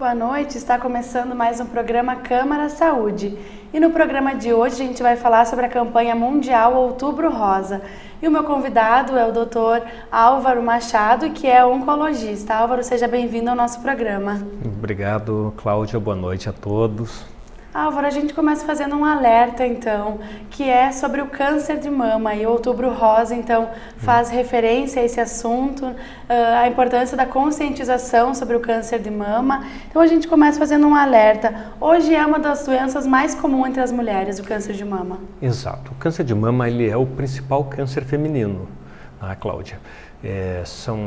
Boa noite, está começando mais um programa Câmara Saúde. E no programa de hoje a gente vai falar sobre a campanha mundial Outubro Rosa. E o meu convidado é o Dr. Álvaro Machado, que é oncologista. Álvaro, seja bem-vindo ao nosso programa. Obrigado, Cláudia. Boa noite a todos. Álvaro, a gente começa fazendo um alerta, então, que é sobre o câncer de mama. E o Outubro Rosa, então, faz referência a esse assunto, a importância da conscientização sobre o câncer de mama. Então, a gente começa fazendo um alerta. Hoje é uma das doenças mais comuns entre as mulheres, o câncer de mama. Exato. O câncer de mama ele é o principal câncer feminino, Cláudia. São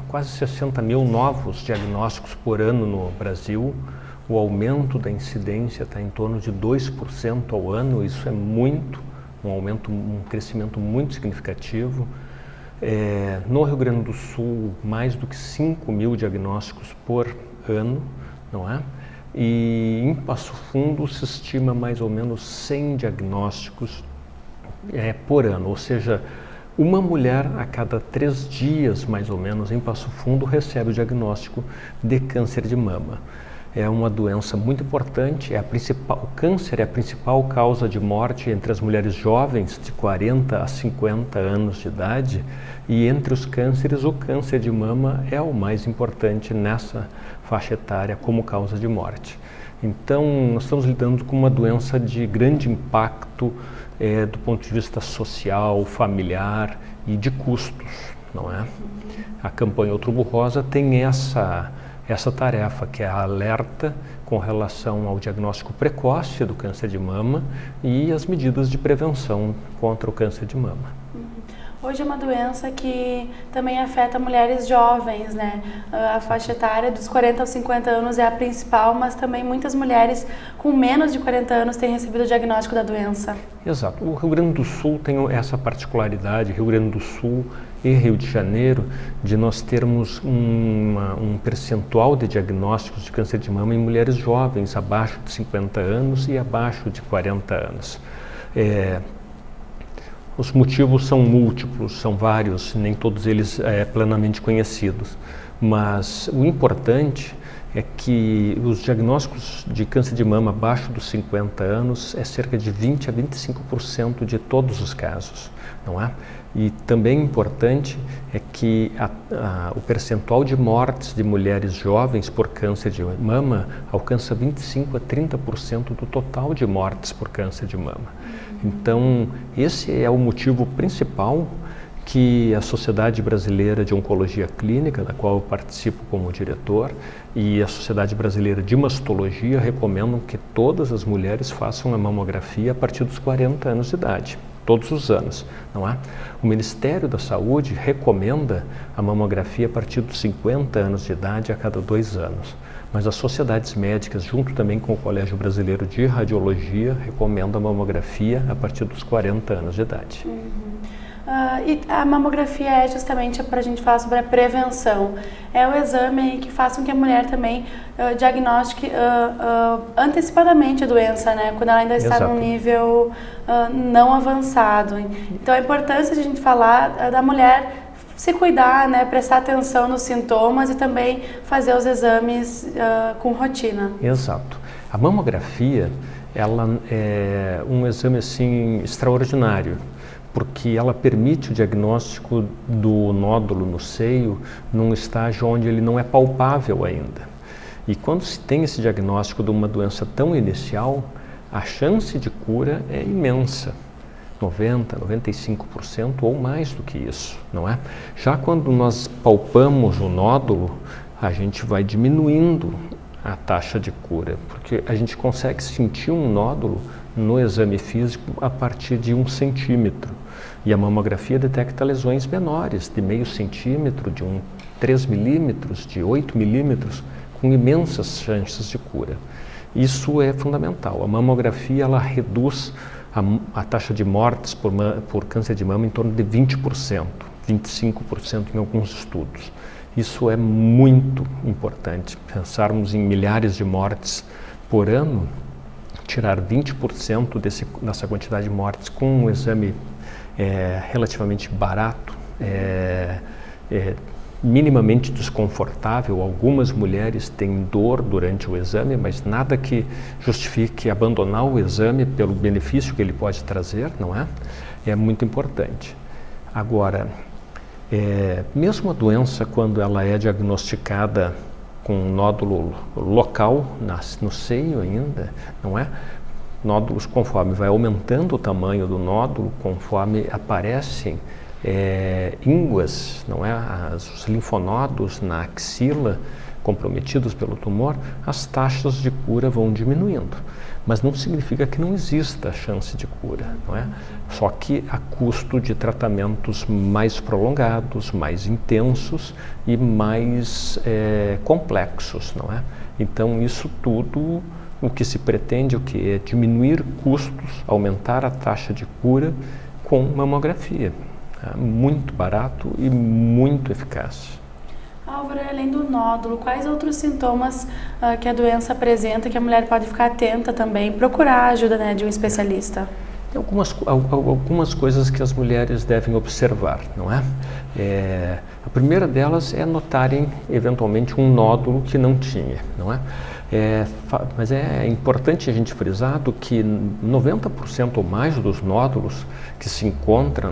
quase 60 mil novos diagnósticos por ano no Brasil. O aumento da incidência está em torno de 2% ao ano, isso é muito, um crescimento muito significativo. No Rio Grande do Sul, mais do que 5 mil diagnósticos por ano, não é? E em Passo Fundo se estima mais ou menos 100 diagnósticos por ano, ou seja, uma mulher a cada 3 dias, mais ou menos, em Passo Fundo recebe o diagnóstico de câncer de mama. É uma doença muito importante, o câncer é a principal causa de morte entre as mulheres jovens de 40 a 50 anos de idade, e entre os cânceres o câncer de mama é o mais importante nessa faixa etária como causa de morte. Então nós estamos lidando com uma doença de grande impacto do ponto de vista social, familiar e de custos, não é? A campanha Outubro Rosa tem essa tarefa, que é a alerta com relação ao diagnóstico precoce do câncer de mama e as medidas de prevenção contra o câncer de mama. Hoje é uma doença que também afeta mulheres jovens, né? A faixa etária dos 40 aos 50 anos é a principal, mas também muitas mulheres com menos de 40 anos têm recebido o diagnóstico da doença. Exato. O Rio Grande do Sul tem essa particularidade, Rio Grande do Sul e Rio de Janeiro, de nós termos um percentual de diagnósticos de câncer de mama em mulheres jovens, abaixo de 50 anos e abaixo de 40 anos. Os motivos são múltiplos, são vários, nem todos eles plenamente conhecidos, mas o importante é que os diagnósticos de câncer de mama abaixo dos 50 anos é cerca de 20 a 25% de todos os casos, não é? E também importante é que o percentual de mortes de mulheres jovens por câncer de mama alcança 25 a 30% do total de mortes por câncer de mama. Então, esse é o motivo principal que a Sociedade Brasileira de Oncologia Clínica, da qual eu participo como diretor, e a Sociedade Brasileira de Mastologia recomendam que todas as mulheres façam a mamografia a partir dos 40 anos de idade, todos os anos, não é? O Ministério da Saúde recomenda a mamografia a partir dos 50 anos de idade a cada 2 anos. Mas as sociedades médicas, junto também com o Colégio Brasileiro de Radiologia, recomendam a mamografia a partir dos 40 anos de idade. E a mamografia é justamente para a gente falar sobre a prevenção. É o exame que faz com que a mulher também diagnostique antecipadamente a doença, né? Quando ela ainda está Exato. num nível não avançado. Então a importância de a gente falar da mulher se cuidar, né? Prestar atenção nos sintomas e também fazer os exames com rotina. Exato. A mamografia, ela é um exame assim extraordinário, porque ela permite o diagnóstico do nódulo no seio num estágio onde ele não é palpável ainda. E quando se tem esse diagnóstico de uma doença tão inicial, a chance de cura é imensa. 90%, 95% ou mais do que isso, não é? Já quando nós palpamos o nódulo, a gente vai diminuindo a taxa de cura, porque a gente consegue sentir um nódulo no exame físico a partir de 1 centímetro. E a mamografia detecta lesões menores, de meio centímetro, de 3 milímetros, de 8 milímetros, com imensas chances de cura. Isso é fundamental. A mamografia, ela reduz a taxa de mortes por câncer de mama em torno de 20%, 25% em alguns estudos. Isso é muito importante. Pensarmos em milhares de mortes por ano, tirar 20% dessa quantidade de mortes com um exame relativamente barato, minimamente desconfortável. Algumas mulheres têm dor durante o exame, mas nada que justifique abandonar o exame pelo benefício que ele pode trazer, não é? É muito importante. Agora, mesmo a doença, quando ela é diagnosticada com um nódulo local no seio ainda, não é? Nódulos, conforme vai aumentando o tamanho do nódulo, conforme aparecem ínguas, não é? Os linfonodos na axila comprometidos pelo tumor, as taxas de cura vão diminuindo. Mas não significa que não exista a chance de cura, não é? Só que a custo de tratamentos mais prolongados, mais intensos e mais complexos, não é? Então, isso tudo, o que se pretende, o que é diminuir custos, aumentar a taxa de cura com mamografia. Muito barato e muito eficaz. Álvaro, além do nódulo, quais outros sintomas que a doença apresenta que a mulher pode ficar atenta também, procurar a ajuda, né, de um especialista? Tem algumas coisas que as mulheres devem observar, não é? A primeira delas é notarem eventualmente um nódulo que não tinha, não é? Mas é importante a gente frisar que 90% ou mais dos nódulos que se encontram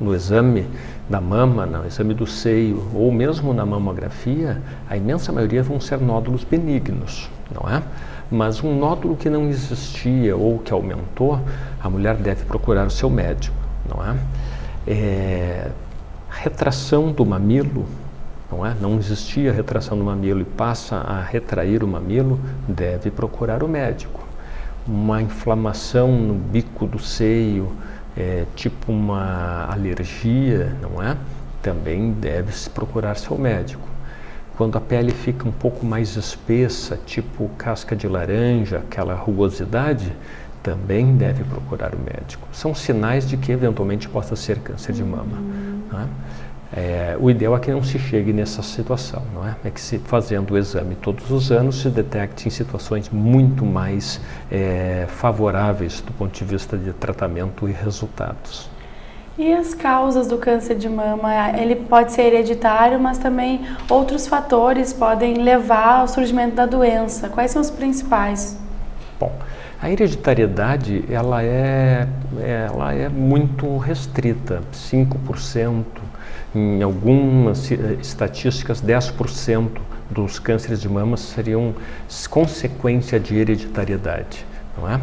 no exame da mama, no exame do seio ou mesmo na mamografia, a imensa maioria vão ser nódulos benignos, não é? Mas um nódulo que não existia ou que aumentou, a mulher deve procurar o seu médico, não é? Retração do mamilo, não é? Não existia retração do mamilo e passa a retrair o mamilo, deve procurar o médico. Uma inflamação no bico do seio, tipo uma alergia, não é? Também deve se procurar seu médico. Quando a pele fica um pouco mais espessa, tipo casca de laranja, aquela rugosidade, também deve procurar o médico. São sinais de que eventualmente possa ser câncer de mama, não é? O ideal é que não se chegue nessa situação, não é? É que se fazendo o exame todos os anos se detecte em situações muito mais favoráveis do ponto de vista de tratamento e resultados. E as causas do câncer de mama? Ele pode ser hereditário, mas também outros fatores podem levar ao surgimento da doença. Quais são os principais? Bom, a hereditariedade ela é muito restrita, 5%. Em algumas estatísticas, 10% dos cânceres de mama seriam consequência de hereditariedade, não é?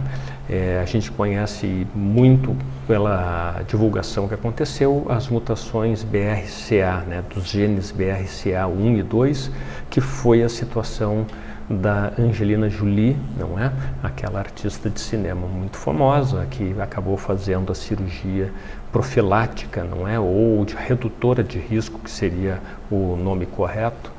A gente conhece muito pela divulgação que aconteceu as mutações BRCA, né, dos genes BRCA1 e 2, que foi a situação da Angelina Jolie, não é? Aquela artista de cinema muito famosa que acabou fazendo a cirurgia profilática, não é? Ou de redutora de risco, que seria o nome correto,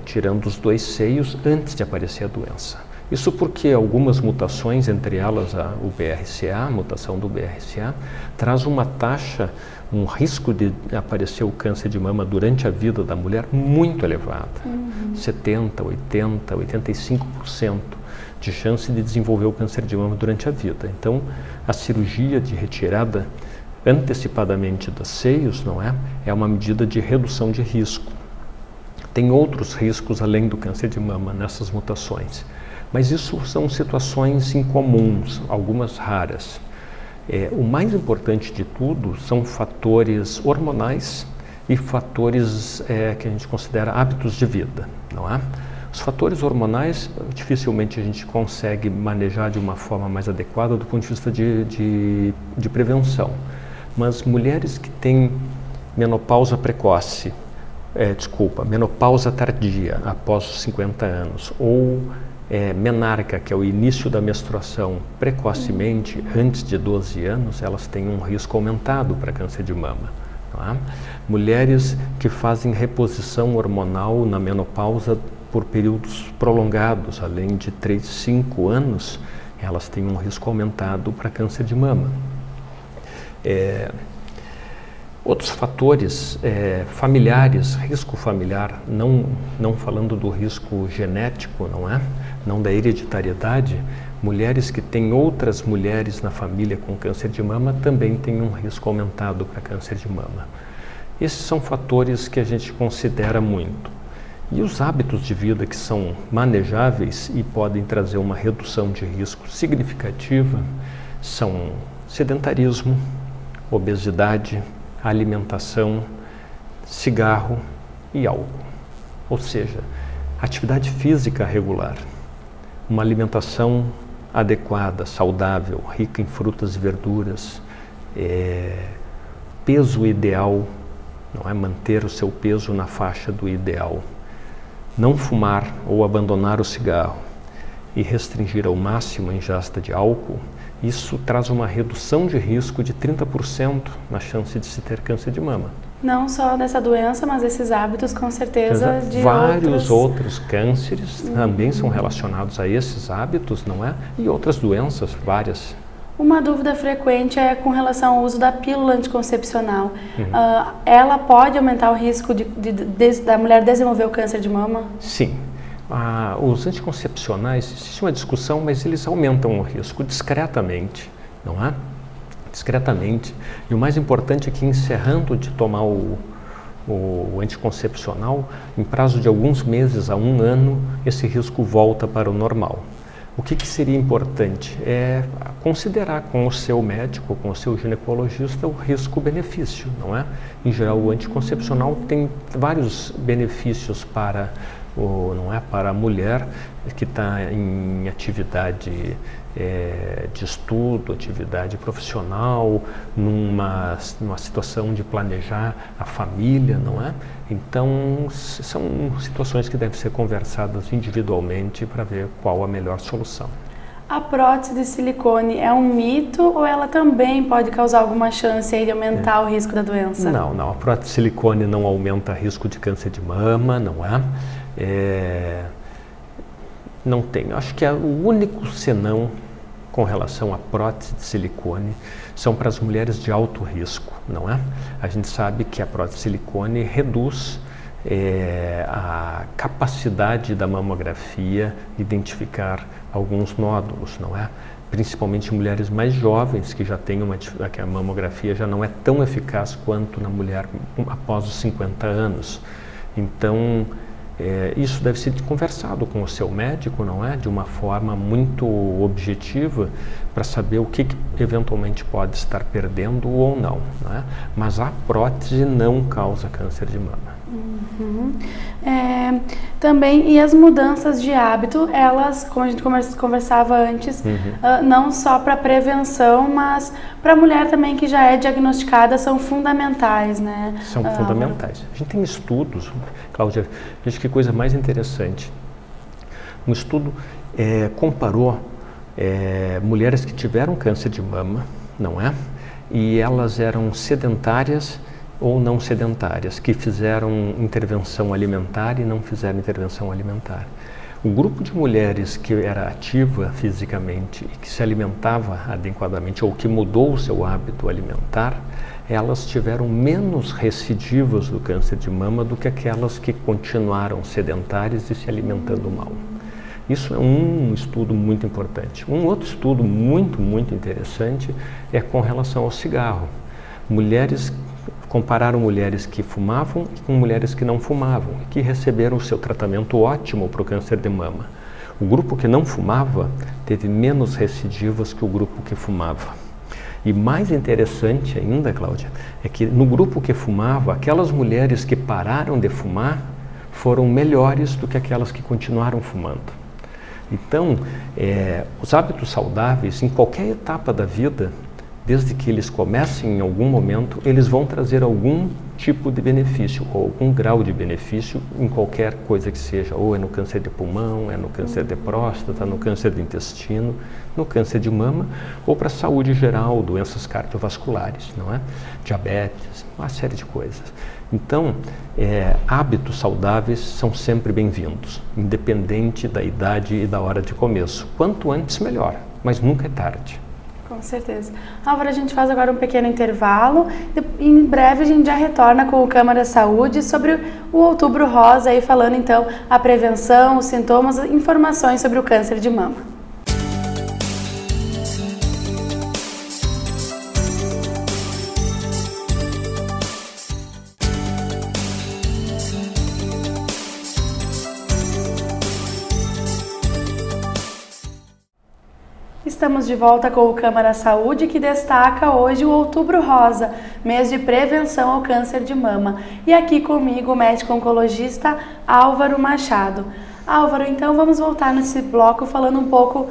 tirando os dois seios antes de aparecer a doença. Isso porque algumas mutações, entre elas o BRCA, a mutação do BRCA, traz uma taxa, um risco de aparecer o câncer de mama durante a vida da mulher muito elevada. 70%, 80%, 85% de chance de desenvolver o câncer de mama durante a vida. Então, a cirurgia de retirada antecipadamente dos seios, não é? É uma medida de redução de risco. Tem outros riscos além do câncer de mama nessas mutações. Mas isso são situações incomuns, algumas raras. O mais importante de tudo são fatores hormonais e fatores que a gente considera hábitos de vida, não é? Os fatores hormonais dificilmente a gente consegue manejar de uma forma mais adequada do ponto de vista de prevenção. Mas mulheres que têm menopausa precoce, menopausa tardia após os 50 anos ou menarca, que é o início da menstruação precocemente, antes de 12 anos, elas têm um risco aumentado para câncer de mama. Não é? Mulheres que fazem reposição hormonal na menopausa por períodos prolongados, além de 3, 5 anos, elas têm um risco aumentado para câncer de mama. Outros fatores familiares, risco familiar, não falando do risco genético, não é? Não da hereditariedade, mulheres que têm outras mulheres na família com câncer de mama também têm um risco aumentado para câncer de mama. Esses são fatores que a gente considera muito. E os hábitos de vida que são manejáveis e podem trazer uma redução de risco significativa são sedentarismo, obesidade, alimentação, cigarro e álcool. Ou seja, atividade física regular, uma alimentação adequada, saudável, rica em frutas e verduras, peso ideal, não é manter o seu peso na faixa do ideal, não fumar ou abandonar o cigarro e restringir ao máximo a ingesta de álcool, isso traz uma redução de risco de 30% na chance de se ter câncer de mama. Não só dessa doença, mas esses hábitos com certeza de vários outros cânceres também são relacionados a esses hábitos, não é? E outras doenças, várias. Uma dúvida frequente é com relação ao uso da pílula anticoncepcional. Ela pode aumentar o risco da mulher desenvolver o câncer de mama? Sim. Os anticoncepcionais, existe uma discussão, mas eles aumentam o risco discretamente, não é? Discretamente. E o mais importante é que, encerrando de tomar o anticoncepcional, em prazo de alguns meses a 1 ano, esse risco volta para o normal. O que seria importante é considerar com o seu médico, com o seu ginecologista, o risco-benefício, não é? Em geral, o anticoncepcional tem vários benefícios para para a mulher que está em atividade de estudo, atividade profissional, numa situação de planejar a família, não é? Então, são situações que devem ser conversadas individualmente para ver qual a melhor solução. A prótese de silicone é um mito ou ela também pode causar alguma chance aí de aumentar o risco da doença? Não, a prótese de silicone não aumenta risco de câncer de mama, não é? Não tem. Acho que o único senão com relação à prótese de silicone são para as mulheres de alto risco, não é? A gente sabe que a prótese de silicone reduz a capacidade da mamografia identificar alguns nódulos, não é? Principalmente mulheres mais jovens que já têm que a mamografia já não é tão eficaz quanto na mulher após os 50 anos. Então, isso deve ser conversado com o seu médico, não é? De uma forma muito objetiva para saber o que eventualmente pode estar perdendo ou não, é? Mas a prótese não causa câncer de mama. Também, e as mudanças de hábito, elas, como a gente conversava antes, não só para prevenção, mas para a mulher também que já é diagnosticada, são fundamentais, né? São fundamentais. A gente tem estudos, Cláudia, veja que coisa mais interessante. Um estudo comparou mulheres que tiveram câncer de mama, não é? E elas eram sedentárias ou não sedentárias, que fizeram intervenção alimentar e não fizeram intervenção alimentar. O grupo de mulheres que era ativa fisicamente e que se alimentava adequadamente ou que mudou o seu hábito alimentar, elas tiveram menos recidivas do câncer de mama do que aquelas que continuaram sedentárias e se alimentando mal. Isso é um estudo muito importante. Um outro estudo muito interessante é com relação ao cigarro. Compararam mulheres que fumavam com mulheres que não fumavam, que receberam o seu tratamento ótimo para o câncer de mama. O grupo que não fumava teve menos recidivas que o grupo que fumava. E mais interessante ainda, Cláudia, é que no grupo que fumava, aquelas mulheres que pararam de fumar foram melhores do que aquelas que continuaram fumando. Então, os hábitos saudáveis, em qualquer etapa da vida, desde que eles comecem em algum momento, eles vão trazer algum tipo de benefício, ou algum grau de benefício em qualquer coisa que seja, ou é no câncer de pulmão, é no câncer de próstata, no câncer de intestino, no câncer de mama, ou para a saúde geral, doenças cardiovasculares, não é? Diabetes, uma série de coisas. Então, hábitos saudáveis são sempre bem-vindos, independente da idade e da hora de começo. Quanto antes, melhor, mas nunca é tarde. Com certeza. Álvaro, a gente faz agora um pequeno intervalo e em breve a gente já retorna com o Câmara Saúde sobre o Outubro Rosa, aí falando então a prevenção, os sintomas, informações sobre o câncer de mama. estamos de volta com o Câmara Saúde, que destaca hoje o Outubro Rosa, mês de prevenção ao câncer de mama. E aqui comigo o médico oncologista Álvaro Machado. Álvaro, então vamos voltar nesse bloco falando um pouco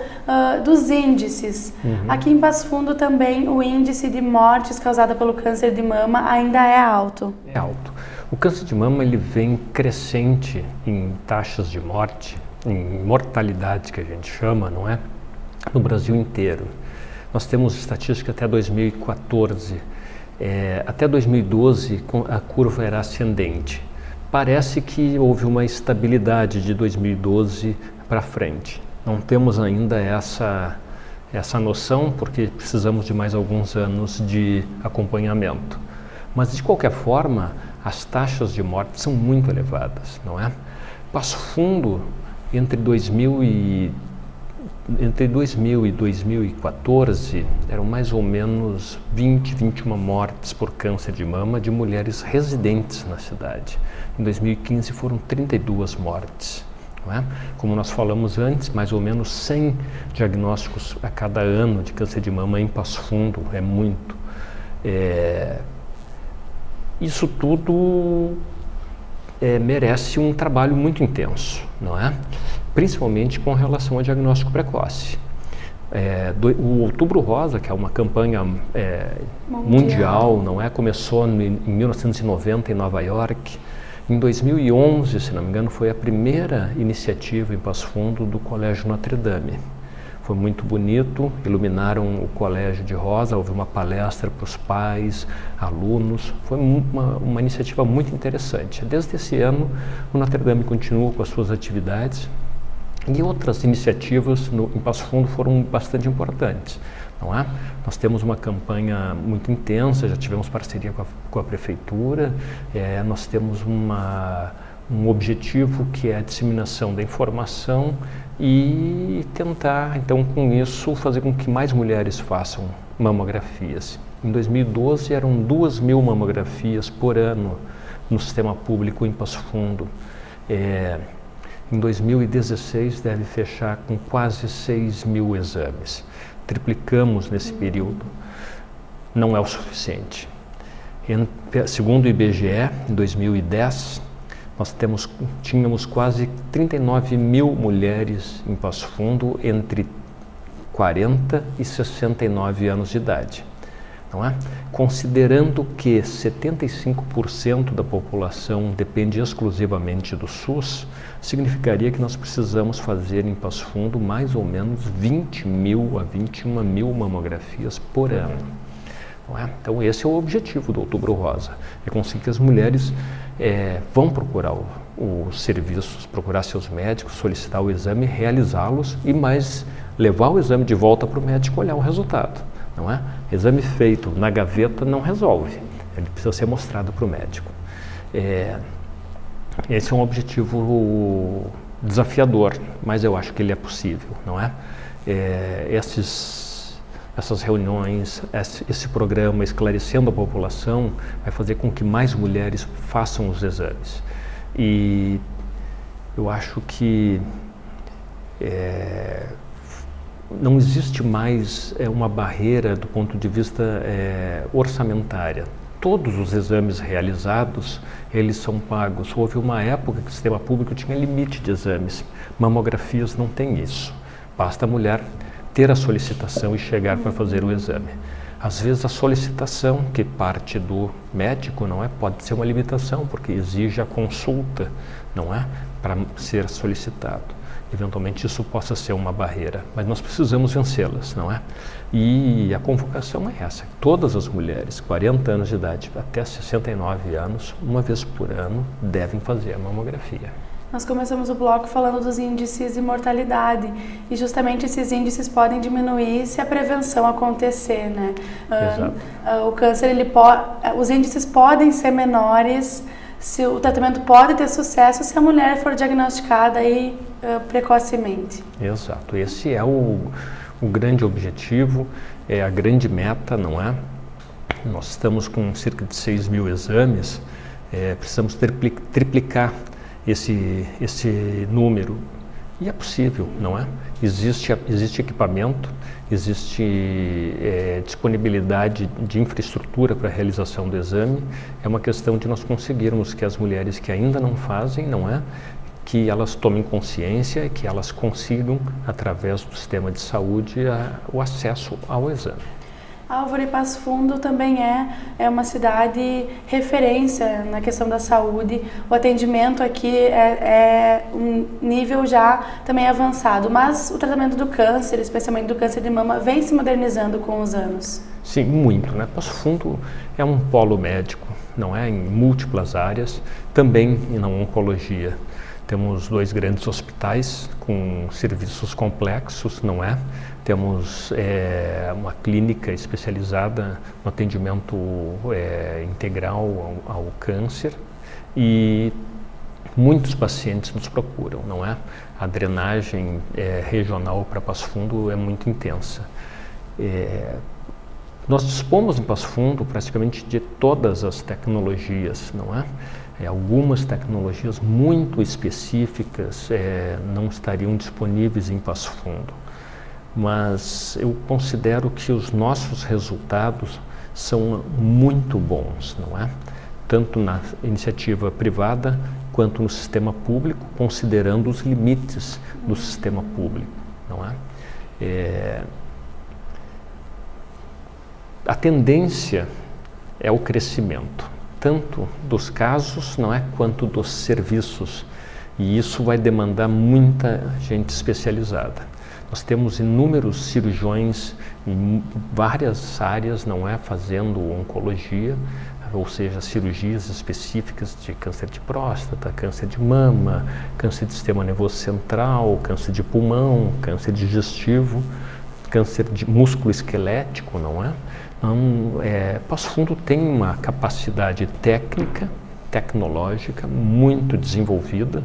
dos índices. Aqui em Passo Fundo também o índice de mortes causada pelo câncer de mama ainda é alto. É alto. O câncer de mama ele vem crescente em taxas de morte, em mortalidade que a gente chama, não é? No Brasil inteiro. Nós temos estatística até 2014. Até 2012 a curva era ascendente. Parece que houve uma estabilidade de 2012 para frente. Não temos ainda essa noção porque precisamos de mais alguns anos de acompanhamento. Mas de qualquer forma, as taxas de morte são muito elevadas, não é? Passo Fundo, entre 2000 e 2014, eram mais ou menos 21 mortes por câncer de mama de mulheres residentes na cidade. Em 2015 foram 32 mortes. Não é? Como nós falamos antes, mais ou menos 100 diagnósticos a cada ano de câncer de mama em Passo Fundo, é muito. Isso tudo merece um trabalho muito intenso, não é? Principalmente com relação ao diagnóstico precoce. O Outubro Rosa, que é uma campanha mundial, não é? Começou em 1990 em Nova York. Em 2011, se não me engano, foi a primeira iniciativa em Passo Fundo do Colégio Notre Dame. Foi muito bonito, iluminaram o colégio de rosa, houve uma palestra para os pais, alunos, foi uma iniciativa muito interessante. Desde esse ano, o Notre Dame continua com as suas atividades e outras iniciativas em Passo Fundo foram bastante importantes, não é? Nós temos uma campanha muito intensa, já tivemos parceria com a prefeitura, nós temos um objetivo que é a disseminação da informação e tentar, então, com isso, fazer com que mais mulheres façam mamografias. Em 2012 eram 2.000 mamografias por ano no sistema público em Passo Fundo. Em 2016 deve fechar com quase 6.000 exames. Triplicamos nesse período. Não é o suficiente. Segundo o IBGE, em 2010, nós tínhamos quase 39.000 mulheres em Passo Fundo entre 40 e 69 anos de idade. Não é? Considerando que 75% da população depende exclusivamente do SUS, significaria que nós precisamos fazer em Passo Fundo mais ou menos 20.000 a 21.000 mamografias por ano. Não é? Então esse é o objetivo do Outubro Rosa, é conseguir que as mulheres vão procurar os serviços, procurar seus médicos, solicitar o exame, realizá-los e mais levar o exame de volta para o médico olhar o resultado. Não é? Exame feito na gaveta não resolve, ele precisa ser mostrado para o médico. Esse é um objetivo desafiador, mas eu acho que ele é possível, não é? Essas reuniões, esse programa esclarecendo a população vai fazer com que mais mulheres façam os exames. E eu acho que não existe mais uma barreira do ponto de vista orçamentária. Todos os exames realizados, eles são pagos. Houve uma época que o sistema público tinha limite de exames. Mamografias não tem isso. Basta a mulher ter a solicitação e chegar para fazer o exame. Às vezes a solicitação, que parte do médico, não é, pode ser uma limitação, porque exige a consulta, não é, para ser solicitado. Eventualmente isso possa ser uma barreira, mas nós precisamos vencê-las, não é? E a convocação é essa: todas as mulheres, 40 anos de idade até 69 anos, uma vez por ano, devem fazer a mamografia. Nós começamos o bloco falando dos índices de mortalidade e justamente esses índices podem diminuir se a prevenção acontecer, né? Exato. O câncer, os índices podem ser menores, se o tratamento pode ter sucesso se a mulher for diagnosticada aí precocemente. Exato, esse é o grande objetivo, é a grande meta, não é? Nós estamos com cerca de 6.000 exames, precisamos triplicar esse número E é possível, não é? Existe equipamento, existe disponibilidade de infraestrutura para a realização do exame. É uma questão de nós conseguirmos que as mulheres que ainda não fazem, não é? Que elas tomem consciência e que elas consigam, através do sistema de saúde, o acesso ao exame. Álvaro, e Passo Fundo também é uma cidade referência na questão da saúde. O atendimento aqui é um nível já também avançado, mas o tratamento do câncer, especialmente do câncer de mama, vem se modernizando com os anos. Sim, muito, né? Passo Fundo é um polo médico, não é? Em múltiplas áreas, também na oncologia. Temos 2 grandes hospitais com serviços complexos, não é? Temos uma clínica especializada no atendimento integral ao câncer e muitos pacientes nos procuram, não é? A drenagem regional para Passo Fundo é muito intensa. Nós dispomos em Passo Fundo praticamente de todas as tecnologias, não é? Algumas tecnologias muito específicas não estariam disponíveis em Passo Fundo, mas eu considero que os nossos resultados são muito bons, não é? Tanto na iniciativa privada quanto no sistema público, considerando os limites do sistema público, não é? A tendência é o crescimento, tanto dos casos, não é, quanto dos serviços, e isso vai demandar muita gente especializada. Nós temos inúmeros cirurgiões em várias áreas, não é, fazendo oncologia, ou seja, cirurgias específicas de câncer de próstata, câncer de mama, câncer de sistema nervoso central, câncer de pulmão, câncer digestivo, câncer de músculo esquelético, não é? Então, Passo Fundo tem uma capacidade técnica, tecnológica muito desenvolvida,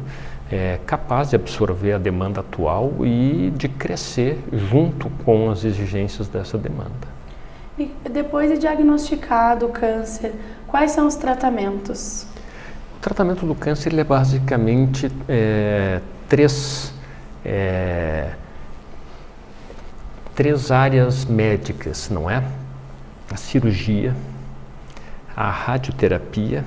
capaz de absorver a demanda atual e de crescer junto com as exigências dessa demanda. E depois de diagnosticado o câncer, quais são os tratamentos? O tratamento do câncer ele é basicamente três áreas médicas, não é? A cirurgia, a radioterapia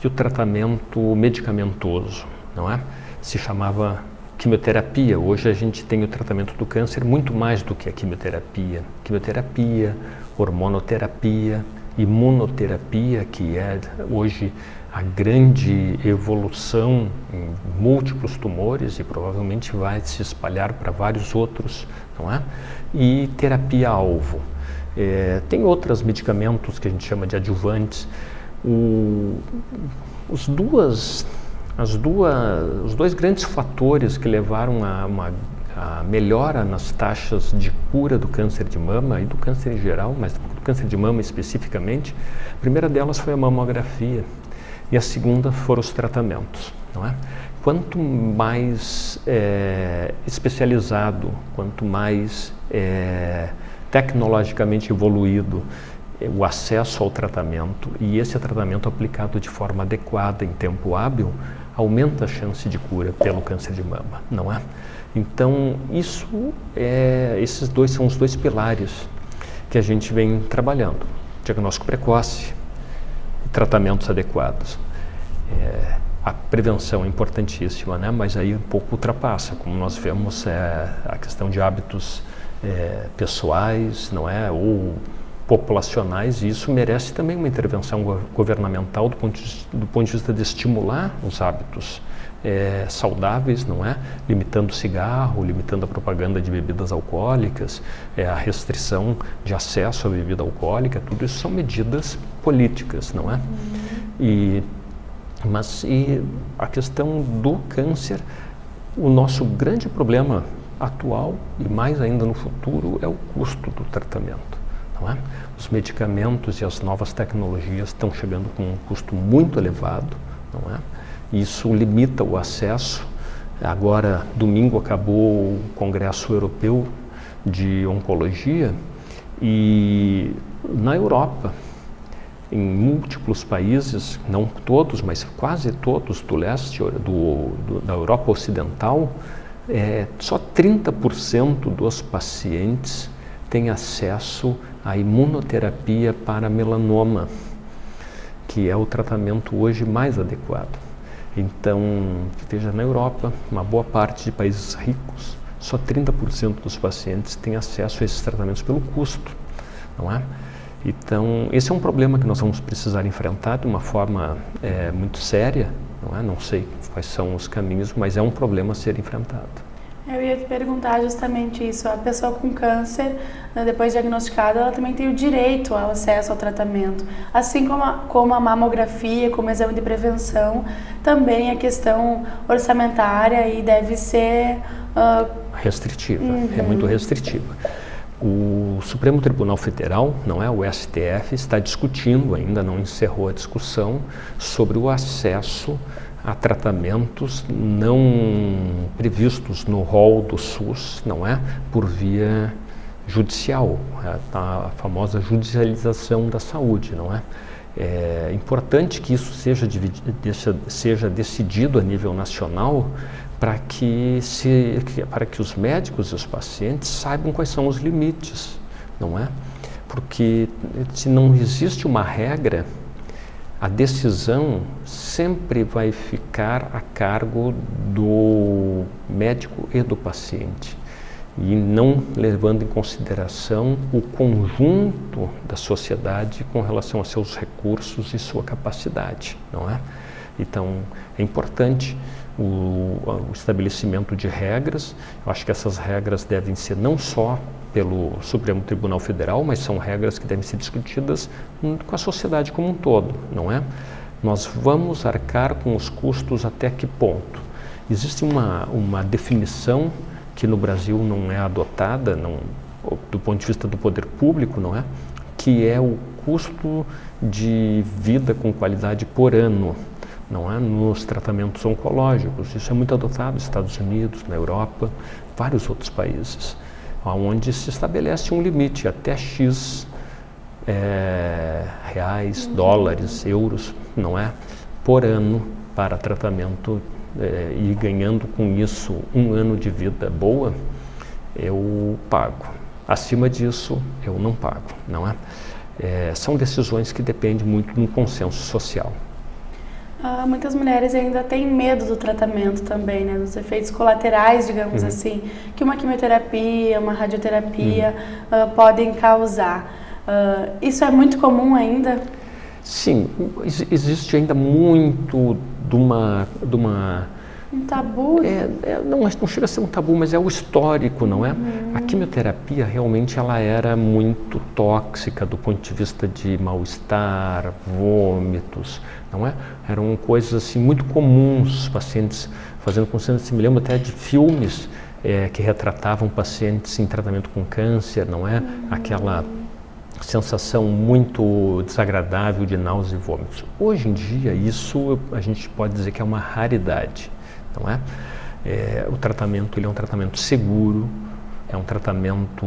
e o tratamento medicamentoso, não é? Se chamava quimioterapia. Hoje a gente tem o tratamento do câncer muito mais do que a quimioterapia. Quimioterapia, hormonoterapia, imunoterapia, que é hoje a grande evolução em múltiplos tumores e provavelmente vai se espalhar para vários outros, não é? E terapia-alvo. Tem outros medicamentos que a gente chama de adjuvantes. Os dois grandes fatores que levaram a melhora nas taxas de cura do câncer de mama e do câncer em geral, mas do câncer de mama especificamente, a primeira delas foi a mamografia e a segunda foram os tratamentos, não é? Quanto mais especializado, quanto mais tecnologicamente evoluído o acesso ao tratamento e esse tratamento aplicado de forma adequada em tempo hábil, aumenta a chance de cura pelo câncer de mama, não é? Então, esses dois são os 2 pilares que a gente vem trabalhando. Diagnóstico precoce e tratamentos adequados. A prevenção é importantíssima, né? Mas aí um pouco ultrapassa, como nós vemos, a questão de hábitos pessoais, não é? Ou populacionais, e isso merece também uma intervenção governamental do ponto de vista de estimular os hábitos saudáveis, não é? Limitando o cigarro, limitando a propaganda de bebidas alcoólicas, a restrição de acesso à bebida alcoólica, tudo isso são medidas políticas, não é? Mas a questão do câncer, o nosso grande problema atual e mais ainda no futuro é o custo do tratamento, não é? Os medicamentos e as novas tecnologias estão chegando com um custo muito elevado, não é? Isso limita o acesso. Agora, domingo, acabou o Congresso Europeu de Oncologia e na Europa, em múltiplos países, não todos, mas quase todos do leste, da Europa Ocidental, Só 30% dos pacientes têm acesso à imunoterapia para melanoma, que é o tratamento hoje mais adequado. Então, veja, na Europa, uma boa parte de países ricos, só 30% dos pacientes têm acesso a esses tratamentos pelo custo, não é? Então, esse é um problema que nós vamos precisar enfrentar de uma forma muito séria, não é? Não sei quais são os caminhos, mas é um problema a ser enfrentado. Eu ia te perguntar justamente isso. A pessoa com câncer, né, depois diagnosticada, ela também tem o direito ao acesso ao tratamento. Assim como a mamografia, como exame de prevenção, também a questão orçamentária e deve ser... restritiva, é muito restritiva. O Supremo Tribunal Federal, não é, o STF, está discutindo, ainda não encerrou a discussão, sobre o acesso a tratamentos não previstos no rol do SUS, não é, por via judicial, a famosa judicialização da saúde, não é? É importante que isso seja decidido a nível nacional para que os médicos e os pacientes saibam quais são os limites, não é? Porque se não existe uma regra, a decisão sempre vai ficar a cargo do médico e do paciente, e não levando em consideração o conjunto da sociedade com relação a seus recursos e sua capacidade, não é? Então, é importante o estabelecimento de regras. Eu acho que essas regras devem ser não só pelo Supremo Tribunal Federal, mas são regras que devem ser discutidas com a sociedade como um todo, não é? Nós vamos arcar com os custos até que ponto? Existe uma definição que no Brasil não é adotada, do ponto de vista do poder público, não é? Que é o custo de vida com qualidade por ano, não é? Nos tratamentos oncológicos. Isso é muito adotado nos Estados Unidos, na Europa, vários outros países, onde se estabelece um limite até X reais, dólares, euros, não é? Por ano para tratamento, e ganhando com isso um ano de vida boa, eu pago. Acima disso, eu não pago, não é? São decisões que dependem muito do consenso social. Muitas mulheres ainda têm medo do tratamento também, né? Dos efeitos colaterais, digamos assim, que uma quimioterapia, uma radioterapia podem causar. Isso é muito comum ainda? Sim, existe ainda muito de uma um tabu? Não chega a ser um tabu, mas é o histórico, não é? A quimioterapia realmente ela era muito tóxica do ponto de vista de mal-estar, vômitos, não é? Eram coisas assim muito comuns, os pacientes fazendo com câncer. Me lembro até de filmes que retratavam pacientes em tratamento com câncer, não é? Aquela sensação muito desagradável de náusea e vômitos. Hoje em dia, isso a gente pode dizer que é uma raridade, não é? O tratamento ele é um tratamento seguro, é um tratamento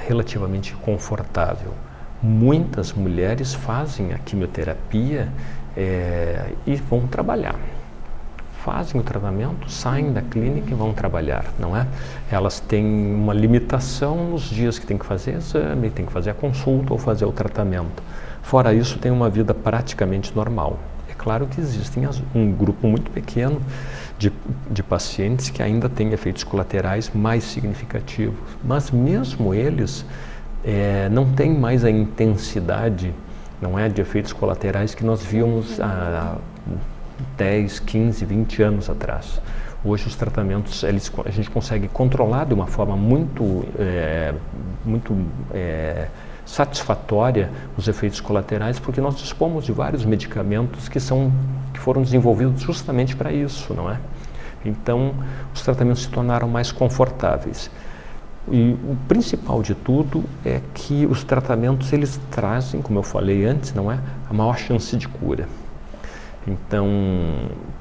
relativamente confortável. Muitas mulheres fazem a quimioterapia e vão trabalhar. Fazem o tratamento, saem da clínica e vão trabalhar, não é? Elas têm uma limitação nos dias que tem que fazer exame, tem que fazer a consulta ou fazer o tratamento. Fora isso, tem uma vida praticamente normal. É claro que existem um grupo muito pequeno de pacientes que ainda têm efeitos colaterais mais significativos, mas mesmo eles não têm mais a intensidade, não é, de efeitos colaterais que nós víamos há 10, 15, 20 anos atrás. Hoje os tratamentos, a gente consegue controlar de uma forma muito satisfatória os efeitos colaterais, porque nós dispomos de vários medicamentos que foram desenvolvidos justamente para isso, não é? Então, os tratamentos se tornaram mais confortáveis. E o principal de tudo é que os tratamentos, eles trazem, como eu falei antes, não é, a maior chance de cura. Então,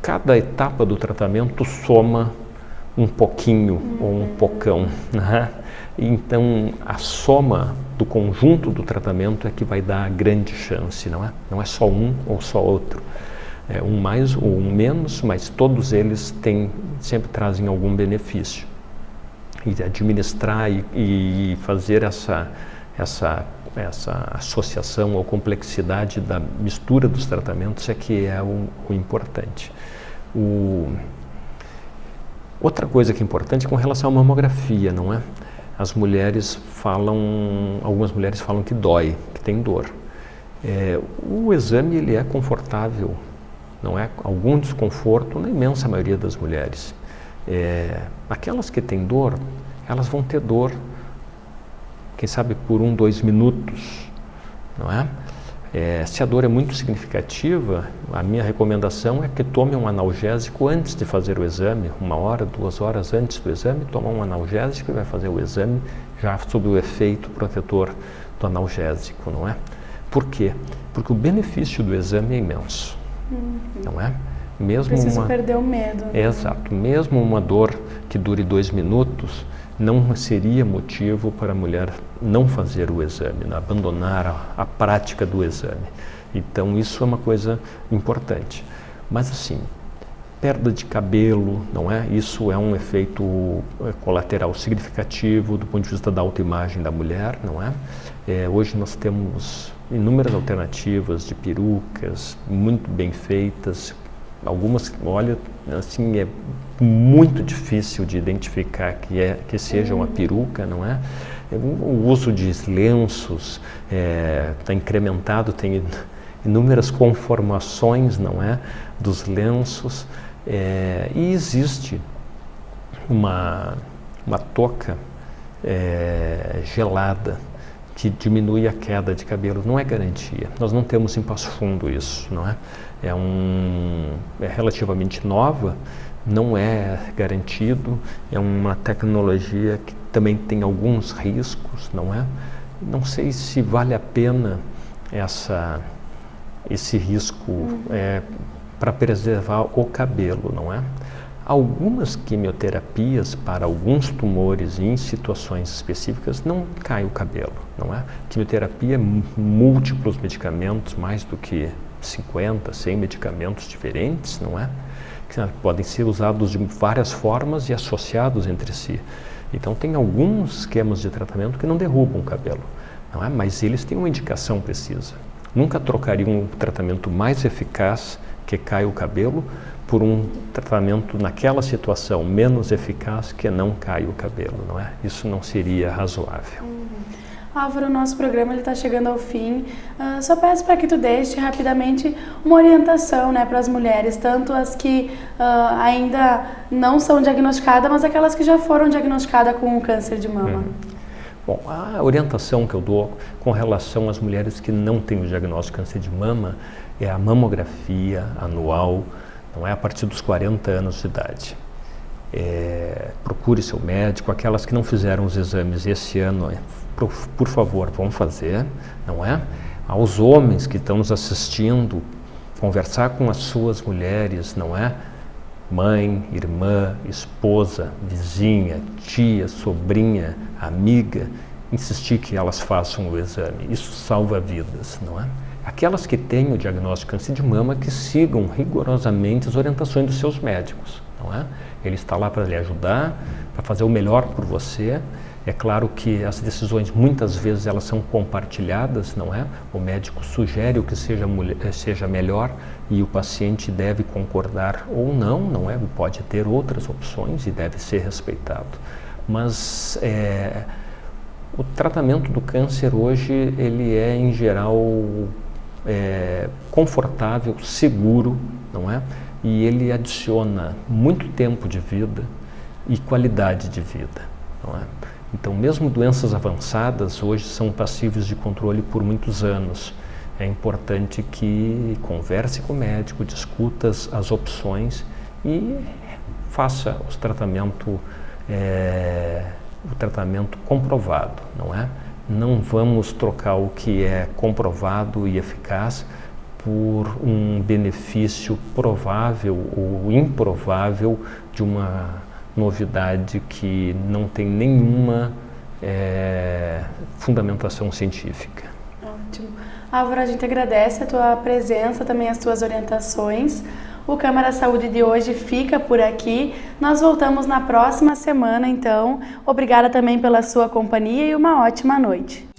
cada etapa do tratamento soma um pouquinho ou um pocão, né? Então, a soma do conjunto do tratamento é que vai dar a grande chance, não é? Não é só um ou só outro. um mais ou um menos, mas todos eles sempre trazem algum benefício. E administrar e fazer essa associação ou complexidade da mistura dos tratamentos é que é o importante. Outra coisa que é importante é com relação à mamografia, não é? Algumas mulheres falam que dói, que tem dor. O exame ele é confortável, não é algum desconforto na imensa maioria das mulheres. Aquelas que têm dor, elas vão ter dor, quem sabe por 2 minutos, não é? Se a dor é muito significativa, a minha recomendação é que tome um analgésico antes de fazer o exame, 1 hora, 2 horas antes do exame, toma um analgésico e vai fazer o exame já sob o efeito protetor do analgésico, não é? Por quê? Porque o benefício do exame é imenso, não é? Preciso perder o medo. Exato. Mesmo uma dor que dure 2 minutos, não seria motivo para a mulher não fazer o exame, abandonar a prática do exame. Então, isso é uma coisa importante. Mas, assim, perda de cabelo, não é? Isso é um efeito colateral significativo do ponto de vista da autoimagem da mulher, não é? Hoje nós temos inúmeras alternativas de perucas muito bem feitas. Algumas, olha, assim, é muito difícil de identificar que seja uma peruca, não é? O uso de lenços está incrementado, tem inúmeras conformações, não é? Dos lenços, e existe uma touca gelada que diminui a queda de cabelo. Não é garantia. Nós não temos em Passo Fundo isso, não é? É relativamente nova, não é garantido, é uma tecnologia que também tem alguns riscos, não é? Não sei se vale a pena esse risco para preservar o cabelo, não é? Algumas quimioterapias para alguns tumores em situações específicas não cai o cabelo, não é? Quimioterapia, múltiplos medicamentos, mais do que 50, 100 medicamentos diferentes, não é? Que podem ser usados de várias formas e associados entre si. Então, tem alguns esquemas de tratamento que não derrubam o cabelo, não é? Mas eles têm uma indicação precisa. Nunca trocaria um tratamento mais eficaz que cai o cabelo por um tratamento naquela situação menos eficaz que não cai o cabelo, não é? Isso não seria razoável. Álvaro, o nosso programa está chegando ao fim. Só peço para que tu deixe rapidamente uma orientação, né, para as mulheres, tanto as que ainda não são diagnosticadas, mas aquelas que já foram diagnosticadas com câncer de mama. Bom, a orientação que eu dou com relação às mulheres que não têm o diagnóstico de câncer de mama é a mamografia anual, não é, a partir dos 40 anos de idade. Procure seu médico. Aquelas que não fizeram os exames esse ano, por favor, vão fazer, não é? Aos homens que estão nos assistindo, conversar com as suas mulheres, não é? Mãe, irmã, esposa, vizinha, tia, sobrinha, amiga, insistir que elas façam o exame. Isso salva vidas, não é? Aquelas que têm o diagnóstico de câncer de mama, que sigam rigorosamente as orientações dos seus médicos, não é? Ele está lá para lhe ajudar, para fazer o melhor por você. É claro que as decisões, muitas vezes, elas são compartilhadas, não é? O médico sugere o que seja melhor e o paciente deve concordar ou não, não é? Pode ter outras opções e deve ser respeitado. Mas o tratamento do câncer hoje, ele é, em geral, confortável, seguro, não é? E ele adiciona muito tempo de vida e qualidade de vida, não é? Então, mesmo doenças avançadas hoje são passíveis de controle por muitos anos. É importante que converse com o médico, discuta as opções e faça o tratamento comprovado, não é? Não vamos trocar o que é comprovado e eficaz por um benefício provável ou improvável de uma novidade que não tem nenhuma fundamentação científica. Ótimo. Álvaro, a gente agradece a tua presença, também as tuas orientações. O Câmara Saúde de hoje fica por aqui. Nós voltamos na próxima semana, então. Obrigada também pela sua companhia e uma ótima noite.